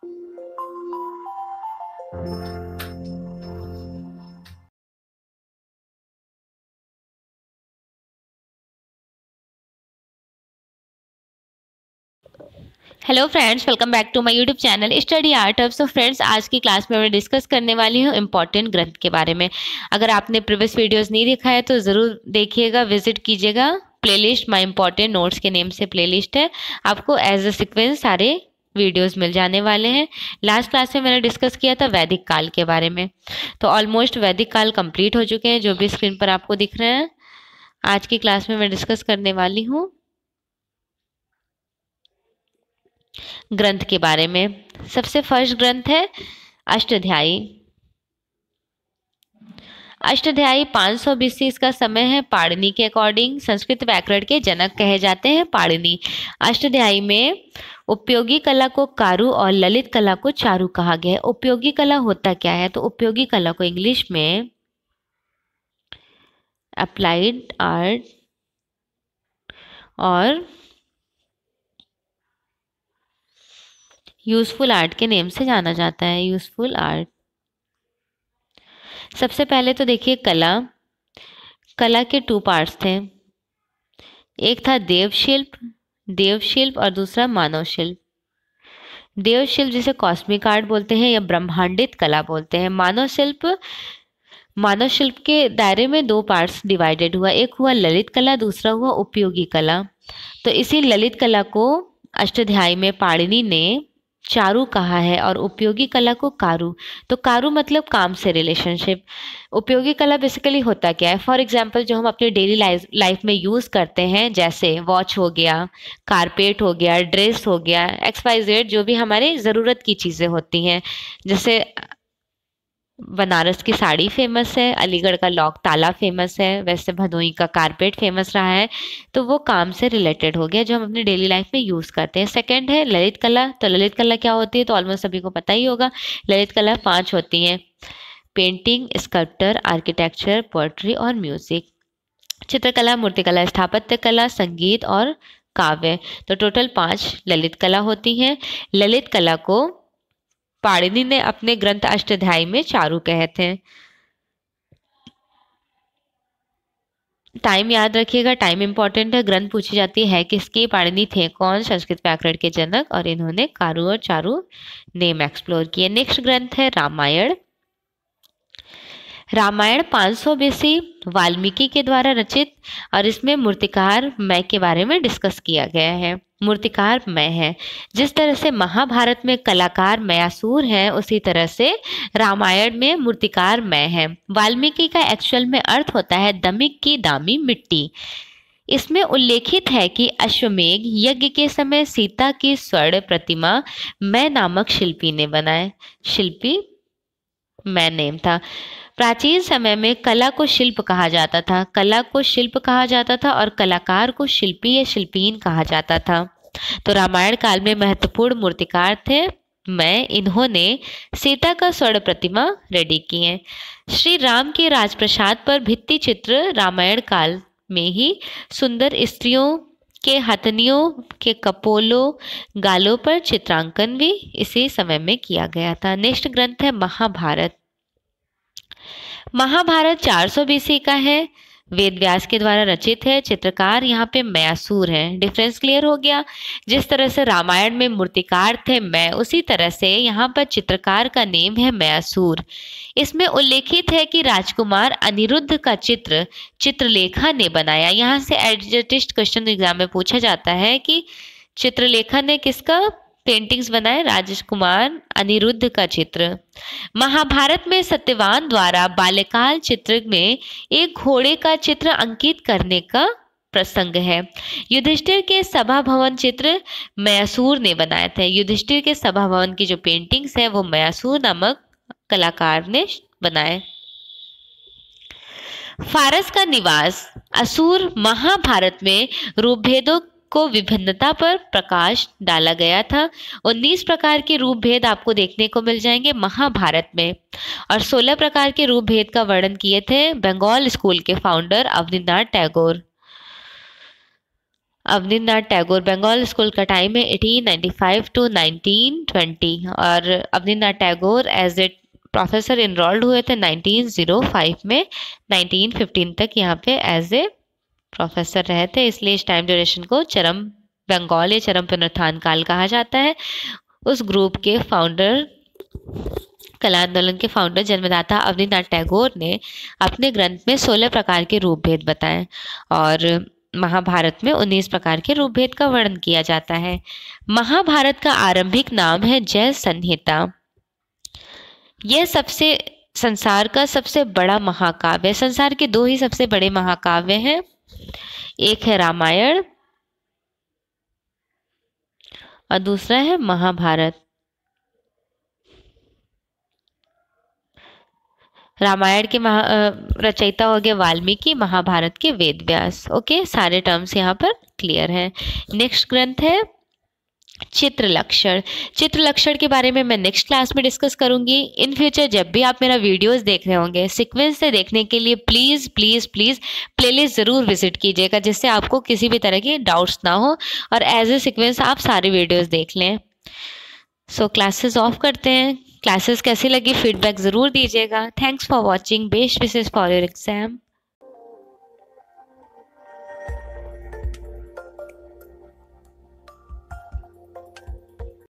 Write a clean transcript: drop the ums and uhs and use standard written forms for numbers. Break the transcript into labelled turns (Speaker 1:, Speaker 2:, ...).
Speaker 1: Hello friends, welcome back to my YouTube channel study art of. So friends, आज की class में मैं discuss करने वाली हूँ इम्पॉर्टेंट ग्रंथ के बारे में। अगर आपने प्रीवियस वीडियोस नहीं देखा है तो ज़रूर देखिएगा, विजिट कीजिएगा। प्लेलिस्ट माय इम्पॉर्टेंट नोट्स के नेम से प्लेलिस्ट है, आपको एज अ सीक्वेंस सारे वीडियोस मिल जाने वाले हैं। लास्ट क्लास में मैंने डिस्कस किया था वैदिक काल के बारे में, तो ऑलमोस्ट वैदिक काल कंप्लीट हो चुके हैं जो भी स्क्रीन पर आपको दिख रहे हैं। आज की क्लास में मैं डिस्कस करने वाली हूँ ग्रंथ के बारे में। सबसे फर्स्ट ग्रंथ है अष्टाध्यायी। अष्टाध्यायी 500 BC इसका समय है। पाणिनि के अकॉर्डिंग संस्कृत व्याकरण के जनक कहे जाते हैं पाणिनि। अष्टाध्यायी में उपयोगी कला को कारू और ललित कला को चारू कहा गया है। उपयोगी कला होता क्या है? तो उपयोगी कला को इंग्लिश में अप्लाइड आर्ट और यूजफुल आर्ट के नेम से जाना जाता है। Useful art. सबसे पहले तो देखिए कला। कला के 2 पार्ट्स थे, एक था देवशिल्प और दूसरा मानव शिल्प। देवशिल्प जिसे कॉस्मिक आर्ट बोलते हैं या ब्रह्मांडित कला बोलते हैं। मानव शिल्प के दायरे में 2 पार्ट्स डिवाइडेड हुआ, एक हुआ ललित कला, दूसरा हुआ उपयोगी कला। तो इसी ललित कला को अष्टाध्यायी में पाणिनि ने चारू कहा है और उपयोगी कला को कारू। तो कारू मतलब काम से रिलेशनशिप। उपयोगी कला बेसिकली होता क्या है? फॉर एग्जाम्पल जो हम अपने डेली लाइफ में यूज़ करते हैं, जैसे वॉच हो गया, कारपेट हो गया, ड्रेस हो गया, XYZ जो भी हमारे ज़रूरत की चीज़ें होती हैं। जैसे बनारस की साड़ी फेमस है, अलीगढ़ का लॉक ताला फेमस है, वैसे भदोही का कारपेट फेमस रहा है। तो वो काम से रिलेटेड हो गया जो हम अपने डेली लाइफ में यूज़ करते हैं। सेकंड है ललित कला। तो ललित कला क्या होती है? तो ऑलमोस्ट सभी को पता ही होगा। ललित कला 5 होती हैं, पेंटिंग, स्कल्पचर, आर्किटेक्चर, पोएट्री और म्यूजिक। चित्रकला, मूर्तिकला, स्थापत्य कला, संगीत और काव्य। तो टोटल 5 ललित कला होती हैं। ललित कला को पाणिनि ने अपने ग्रंथ अष्टाध्यायी में चारू कहे थे। टाइम याद रखिएगा, टाइम इंपॉर्टेंट है। ग्रंथ पूछी जाती है किसकी? पाणिनि थे कौन? संस्कृत व्याकरण के जनक, और इन्होंने कारू और चारू नेम एक्सप्लोर किए। नेक्स्ट ग्रंथ है रामायण। रामायण 500 BC वाल्मीकि के द्वारा रचित, और इसमें मूर्तिकार मैं के बारे में डिस्कस किया गया है। मूर्तिकार मैं है। जिस तरह से महाभारत में कलाकार मयासुर हैं, उसी तरह से रामायण में मूर्तिकार मैं है। वाल्मीकि का एक्चुअल में अर्थ होता है दमिक की दामी मिट्टी। इसमें उल्लेखित है कि अश्वमेध यज्ञ के समय सीता की स्वर्ण प्रतिमा मैं नामक शिल्पी ने बनाए। शिल्पी मैं नेम था। प्राचीन समय में कला को शिल्प कहा जाता था, कला को शिल्प कहा जाता था और कलाकार को शिल्पी या शिल्पीन कहा जाता था। तो रामायण काल में महत्वपूर्ण मूर्तिकार थे मैं। इन्होंने सीता का स्वर्ण प्रतिमा रेडी की है। श्री राम के राजप्रसाद पर भित्ति चित्र रामायण काल में ही सुंदर स्त्रियों के हथनियों के कपोलों, गालों पर चित्रांकन भी इसी समय में किया गया था। नेक्स्ट ग्रंथ है महाभारत। महाभारत 400 BC का है, वेद व्यास के द्वारा रचित है। चित्रकार यहाँ पे मयासुर हैं। डिफरेंस क्लियर हो गया? जिस तरह से रामायण में मूर्तिकार थे मैं, उसी तरह से यहाँ पर चित्रकार का नेम है मयासुर। इसमें उल्लेखित है कि राजकुमार अनिरुद्ध का चित्र चित्रलेखा ने बनाया। यहाँ से एडजस्ट क्वेश्चन एग्जाम में पूछा जाता है कि चित्रलेखा ने किसका पेंटिंग्स बनाए? राजकुमार अनिरुद्ध का चित्र। महाभारत में सत्यवान द्वारा बाल्यकाल चित्र में एक घोड़े का चित्र अंकित करने का प्रसंग है। युधिष्ठिर के सभा भवन चित्र मयासुर ने बनाए थे। युधिष्ठिर के सभा भवन की जो पेंटिंग्स है वो मयासुर नामक कलाकार ने बनाए। फारस का निवास असुर। महाभारत में रूपभेदों को विभिन्नता पर प्रकाश डाला गया था। 19 प्रकार के रूप भेद आपको देखने को मिल जाएंगे महाभारत में, और 16 प्रकार के रूप भेद का वर्णन किए थे बंगाल स्कूल के फाउंडर अवनींद्रनाथ टैगोर। अवनींद्रनाथ टैगोर, बंगाल स्कूल का टाइम है 1895 टू 1920, और अवनींद्रनाथ Tagore as a professor enrolled हुए थे 1905 में, 1915 तक यहाँ पे एज ए प्रोफेसर रहे थे, इसलिए इस टाइम ड्यूरेशन को चरम बंगाल या चरम पुनरुत्थान काल कहा जाता है। उस ग्रुप के फाउंडर, कला आंदोलन के फाउंडर जन्मदाता अवनींद्रनाथ टैगोर ने अपने ग्रंथ में 16 प्रकार के रूप भेद बताए, और महाभारत में 19 प्रकार के रूप भेद का वर्णन किया जाता है। महाभारत का आरंभिक नाम है जय संहिता। यह संसार का सबसे बड़ा महाकाव्य है। संसार के दो ही सबसे बड़े महाकाव्य हैं, एक है रामायण और दूसरा है महाभारत। रामायण के रचयिता हो गए वाल्मीकि, महाभारत के वेद व्यास। ओके, सारे टर्म्स यहाँ पर क्लियर हैं। नेक्स्ट ग्रंथ है चित्रलक्षण। चित्रलक्षण के बारे में मैं नेक्स्ट क्लास में डिस्कस करूंगी। इन फ्यूचर जब भी आप मेरा वीडियोस देख रहे होंगे, सीक्वेंस से देखने के लिए प्लीज़ प्लीज़ प्लीज़ प्लेलिस्ट ज़रूर विजिट कीजिएगा, जिससे आपको किसी भी तरह की डाउट्स ना हो और एज ए सीक्वेंस आप सारे वीडियोस देख लें। सो क्लासेस ऑफ करते हैं। क्लासेस कैसी लगी फीडबैक ज़रूर दीजिएगा। Thanks for watching. Best wishes for your exam.